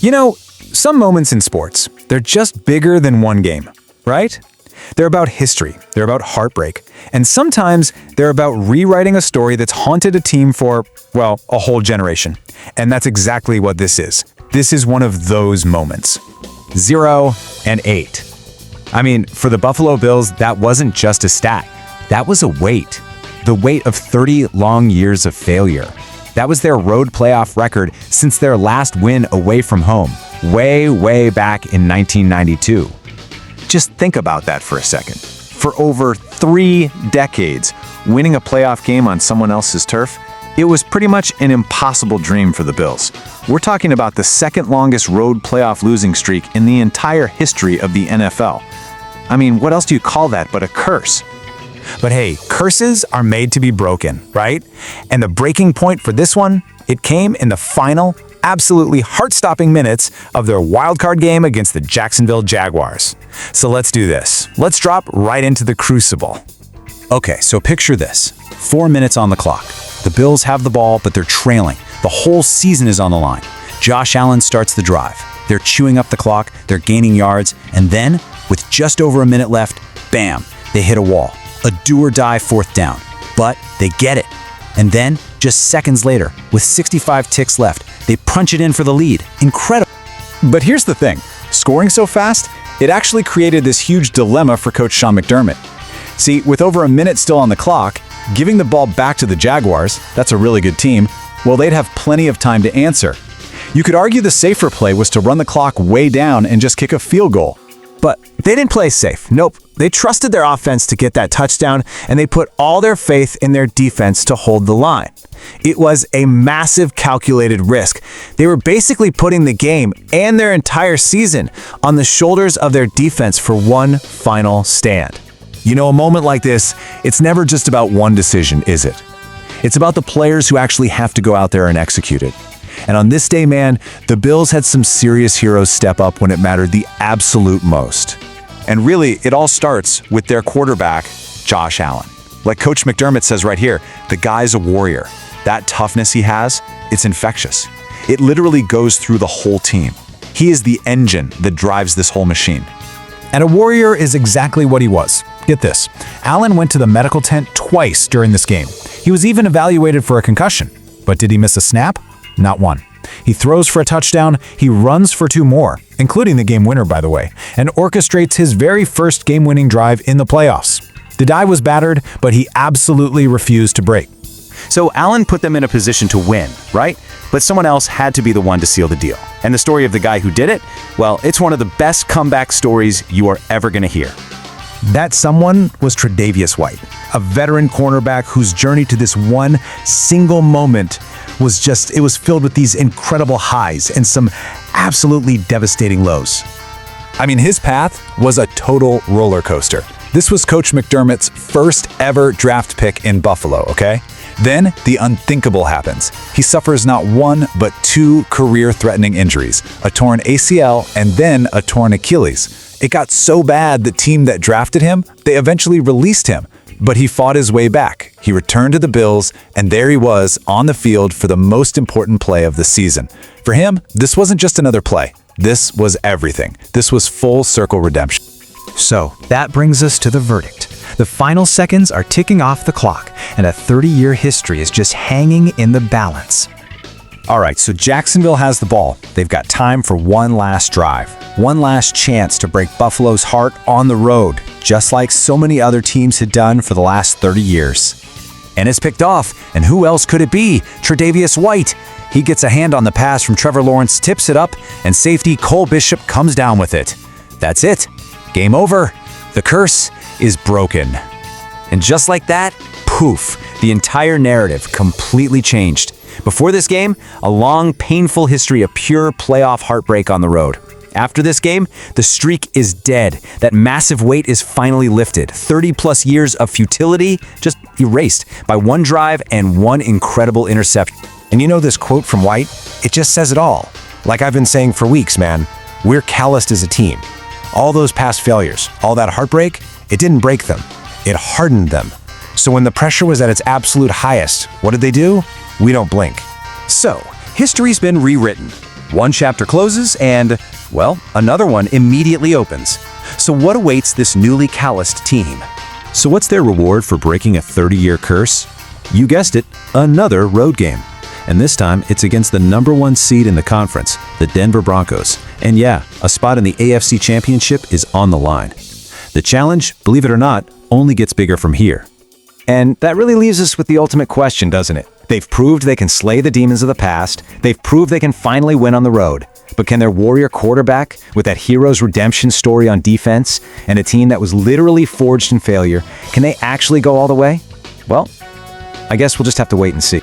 You know, some moments in sports, they're just bigger than one game, right? They're about history, they're about heartbreak, and sometimes they're about rewriting a story that's haunted a team for, well, a whole generation. And that's exactly what this is. This is one of those moments. 0-8. I mean, for the Buffalo Bills, that wasn't just a stat. That was a weight. The weight of 30 long years of failure. That was their road playoff record since their last win away from home, way back in 1992. Just think about that for a second. For over 3 decades, winning a playoff game on someone else's turf, it was pretty much an impossible dream for the Bills. We're talking about the second longest road playoff losing streak in the entire history of the NFL. I mean, what else do you call that but a curse? But hey, curses are made to be broken, right? And the breaking point for this one, it came in the final, absolutely heart-stopping minutes of their wild card game against the Jacksonville Jaguars. So let's do this. Let's drop right into the crucible. Okay, so picture this. 4 minutes on the clock. The Bills have the ball, but they're trailing. The whole season is on the line. Josh Allen starts the drive. They're chewing up the clock, they're gaining yards, and then, with just over a minute left, bam, they hit a wall. A do-or-die 4th down. But they get it. And then, just seconds later, with 65 ticks left, they punch it in for the lead. Incredible. But here's the thing. Scoring so fast, it actually created this huge dilemma for Coach Sean McDermott. See, with over a minute still on the clock, giving the ball back to the Jaguars, that's a really good team, well, they'd have plenty of time to answer. You could argue the safer play was to run the clock way down and just kick a field goal. But they didn't play safe. Nope. They trusted their offense to get that touchdown, and they put all their faith in their defense to hold the line. It was a massive calculated risk. They were basically putting the game and their entire season on the shoulders of their defense for one final stand. You know, a moment like this, it's never just about one decision, is it? It's about the players who actually have to go out there and execute it. And on this day, man, the Bills had some serious heroes step up when it mattered the absolute most. And really, it all starts with their quarterback, Josh Allen. Like Coach McDermott says right here, the guy's a warrior. That toughness he has, it's infectious. It literally goes through the whole team. He is the engine that drives this whole machine. And a warrior is exactly what he was. Get this, Allen went to the medical tent twice during this game. He was even evaluated for a concussion. But did he miss a snap? Not one. He throws for a touchdown, he runs for 2 more, including the game winner, by the way, and orchestrates his very first game-winning drive in the playoffs. The die was battered, but he absolutely refused to break. So Allen put them in a position to win, right? But someone else had to be the one to seal the deal. And the story of the guy who did it, well, it's one of the best comeback stories you are ever going to hear. That someone was Tre'Davious White, a veteran cornerback whose journey to this one single moment it was filled with these incredible highs and some absolutely devastating lows. I mean, his path was a total roller coaster. This was Coach McDermott's first ever draft pick in Buffalo, okay? Then the unthinkable happens. He suffers not 1, but 2 career-threatening injuries, a torn ACL and then a torn Achilles. It got so bad the team that drafted him, they eventually released him. But he fought his way back. He returned to the Bills, and there he was on the field for the most important play of the season. For him, this wasn't just another play. This was everything. This was full circle redemption. So, that brings us to the verdict. The final seconds are ticking off the clock, and a 30-year history is just hanging in the balance. All right, so Jacksonville has the ball. They've got time for one last drive, one last chance to break Buffalo's heart on the road, just like so many other teams had done for the last 30 years. And it's picked off, and who else could it be? Tre'Davious White. He gets a hand on the pass from Trevor Lawrence, tips it up, and safety Cole Bishop comes down with it. That's it. Game over. The curse is broken. And just like that, poof, the entire narrative completely changed. Before this game, a long, painful history of pure playoff heartbreak on the road. After this game, the streak is dead. That massive weight is finally lifted. 30-plus years of futility just erased by one drive and one incredible interception. And you know this quote from White? It just says it all. Like I've been saying for weeks, man, we're calloused as a team. All those past failures, all that heartbreak, it didn't break them. It hardened them. So when the pressure was at its absolute highest, what did they do? We don't blink. So, history's been rewritten. One chapter closes and, well, another one immediately opens. So what awaits this newly calloused team? So what's their reward for breaking a 30-year curse? You guessed it, another road game. And this time, it's against the #1 seed in the conference, the Denver Broncos. And yeah, a spot in the AFC Championship is on the line. The challenge, believe it or not, only gets bigger from here. And that really leaves us with the ultimate question, doesn't it? They've proved they can slay the demons of the past. They've proved they can finally win on the road. But can their warrior quarterback, with that hero's redemption story on defense, and a team that was literally forged in failure, can they actually go all the way? Well, I guess we'll just have to wait and see.